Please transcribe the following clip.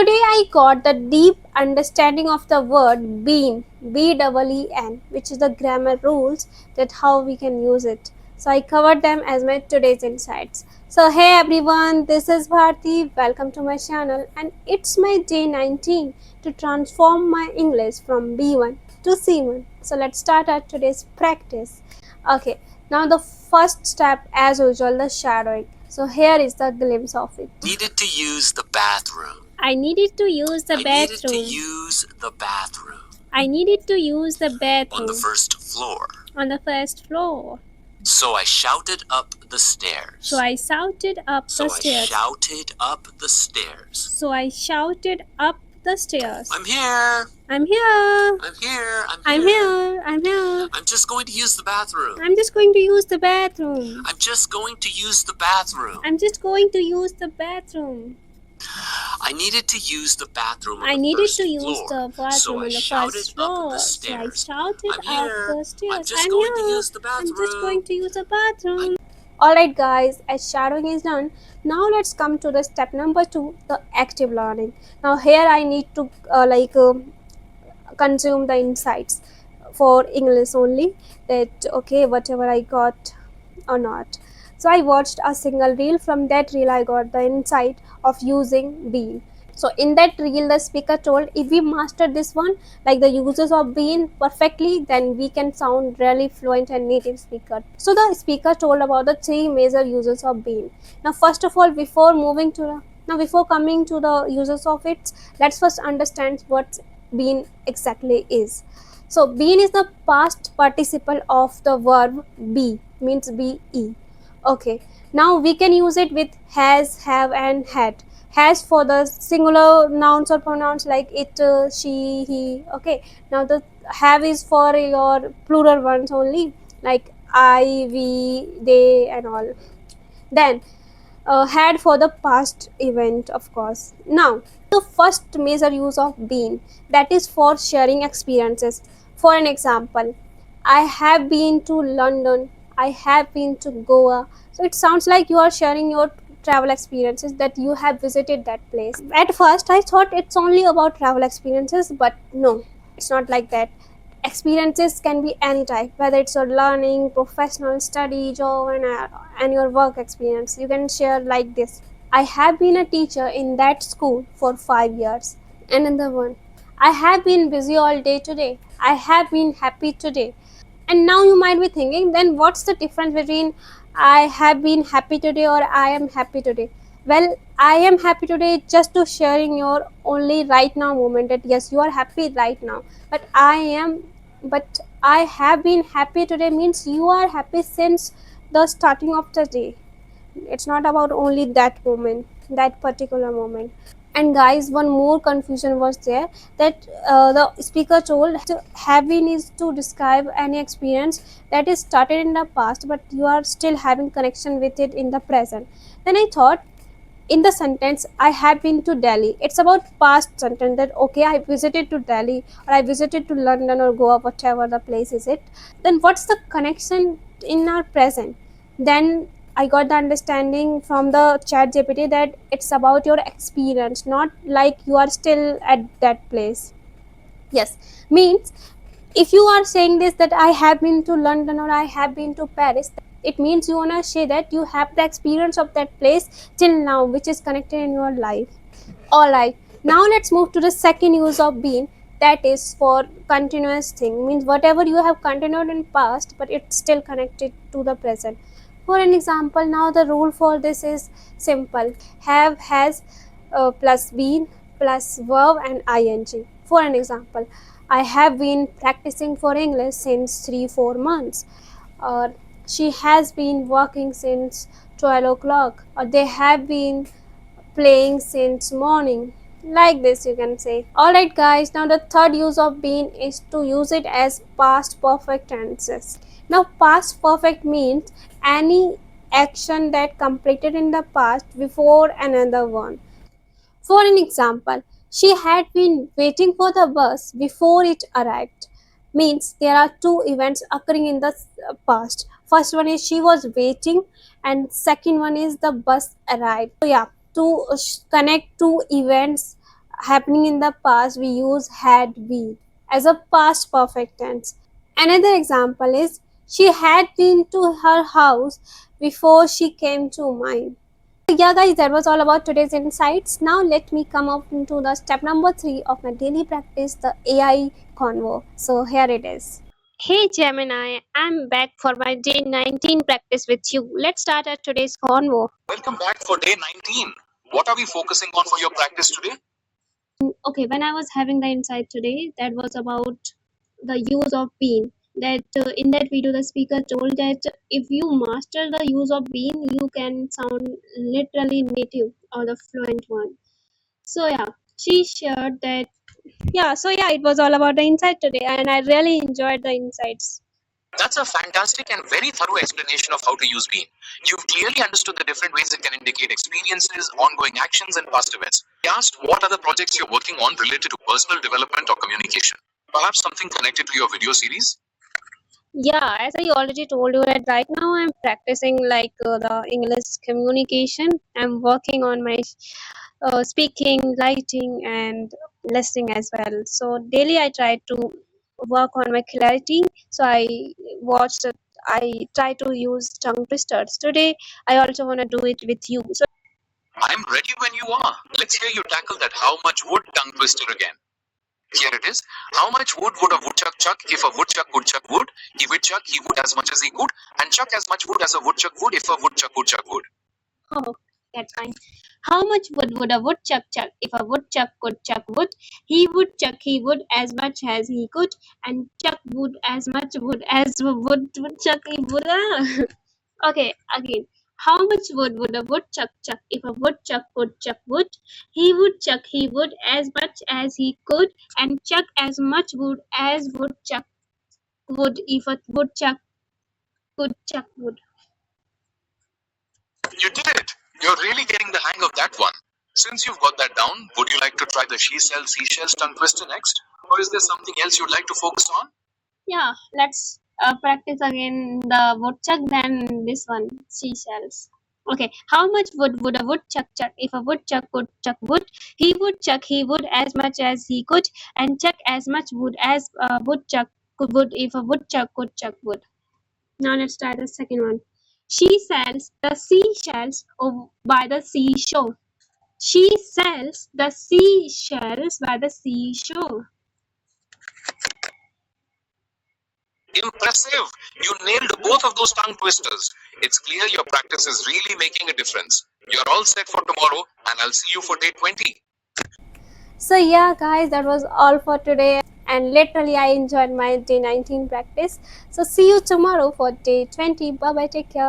today I got the deep understanding of the word been, B-E-E-N, which is the grammar rules that how we can use it. So I covered them as my today's insights. So hey everyone, this is Bharti. Welcome to my channel, and it's my day 19 to transform my English from B1 to C1. So let's start our today's practice. Okay, now the first step, as usual, the shadowing. So here is the glimpse of it. Needed to use the bathroom. I needed to use the bathroom. I needed to use the bathroom. I needed to use the bathroom. On the first floor. On the first floor. So I shouted up the stairs. So I shouted up the stairs. Shouted up the stairs. So I shouted up the stairs. I'm here. I'm here. I'm here. I'm here. I'm here. I'm just going to use the bathroom. I'm just going to use the bathroom. I'm just going to use the bathroom. I'm just going to use the bathroom. I needed to use the bathroom on I the needed first to use floor. the bathroom So on I the shouted first up floor. the So I stairs. shouted I'm up here. the stairs. I'm just going to use the I'm just bathroom. going to use the bathroom. Alright guys, as shadowing is done, now let's come to the step number 2, the active learning. Now here I need to consume the insights for English only, that okay, whatever I got or not. So I watched a single reel. From that reel I got the insight of using been. So in that reel the speaker told, if we master this one, like the uses of been perfectly, then we can sound really fluent and native speaker. So the speaker told about the 3 major uses of been. Now first of all, before coming to the uses of it, let's first understand what been exactly is. So been is the past participle of the verb be, means be. Okay, now we can use it with has, have and had. Has for the singular nouns or pronouns like it, she, he. Okay, now the have is for your plural ones only, like I, we, they and all. Then had for the past event, of course. Now the first major use of been, that is for sharing experiences. For an example, I have been to London, I have been to Goa. So it sounds like you are sharing your travel experiences, that you have visited that place. At first I thought it's only about travel experiences, but no, it's not like that. Experiences can be any type, whether it's your learning, professional, study, job, and your work experience. You can share like this: I have been a teacher in that school for 5 years. Another one: I have been busy all day today. I have been happy today. And now you might be thinking, then what's the difference between I have been happy today or I am happy today? Well, I am happy today just to sharing your only right now moment, that yes, you are happy right now. But I have been happy today means you are happy since the starting of the day. It's not about only that moment, that particular moment. And guys, one more confusion was there, that the speaker told having is to describe any experience that is started in the past but you are still having connection with it in the present. Then I thought, in the sentence I have been to Delhi, it's about past sentence, that okay, I visited to Delhi or I visited to London or Goa, whatever the place is it. Then what's the connection in our present? Then I got the understanding from the chat GPT that it's about your experience, not like you are still at that place. Yes, means if you are saying this, that I have been to London or I have been to Paris, it means you want to say that you have the experience of that place till now, which is connected in your life. Alright, now let's move to the second use of been, that is for continuous thing, means whatever you have continued in past but it's still connected to the present. For an example, now the rule for this is simple: have, has, plus been plus verb and ing. For an example, I have been practicing for English since 3-4 months, or she has been working since 12 o'clock, or they have been playing since morning. Like this you can say. Alright guys, now the third use of been is to use it as past perfect tenses. Now past perfect means any action that completed in the past before another one. For an example, she had been waiting for the bus before it arrived. Means there are two events occurring in the past. First one is she was waiting, and second one is the bus arrived. So yeah, to connect two events happening in the past, we use had been as a past perfect tense. Another example is she had been to her house before she came to mine. So yeah guys, that was all about today's insights. Now let me come up into the step number 3 of my daily practice, the AI convo. So here it is. Hey Gemini, I'm back for my day 19 practice with you. Let's start at today's convo. Welcome back for day 19. What are we focusing on for your practice today? Okay, when I was having the insight today, that was about the use of being. That in that video, the speaker told that if you master the use of being, you can sound literally native or the fluent one. So yeah, she shared that. Yeah, so yeah, it was all about the insight today, and I really enjoyed the insights. That's a fantastic and very thorough explanation of how to use being. You've clearly understood the different ways it can indicate experiences, ongoing actions, and past events. We asked what are the projects you're working on related to personal development or communication. Perhaps something connected to your video series? Yeah, as I already told you that right now I'm practicing like the English communication. I'm working on my speaking, writing, and listening as well. So daily I try to work on my clarity. So watched. it- I try to use tongue twisters. Today I also want to do it with you. So I'm ready when you are. Let's hear you tackle that how much wood tongue twister again. Here it is. How much wood would a woodchuck chuck if a woodchuck could chuck wood? He would as much as he could, and chuck as much wood as a woodchuck would if a woodchuck could chuck wood. oh, that's fine. How much wood would a woodchuck chuck? If a woodchuck could chuck wood, he would as much as he could, and chuck wood as much wood as woodchuck he would. Okay, again. How much wood would a woodchuck chuck? If a woodchuck could chuck wood, he would as much as he could, and chuck as much wood as woodchuck would if a woodchuck could chuck wood. You did it. You're really getting the hang of that one. Since you've got that down, would you like to try the she sells seashells tongue twister next? Or is there something else you'd like to focus on? Yeah, let's practice again the woodchuck, then this one, seashells. Okay, how much wood would a woodchuck chuck? If a woodchuck could chuck wood, he would as much as he could, and chuck as much wood as a woodchuck could would if a woodchuck could chuck wood. Now let's try the second one. She sells the seashells by the seashore. She sells the seashells by the seashore. Impressive! You nailed both of those tongue twisters. It's clear your practice is really making a difference. You're all set for tomorrow, and I'll see you for day 20. So yeah guys, that was all for today, and literally I enjoyed my day 19 practice. So see you tomorrow for day 20. Bye bye, take care.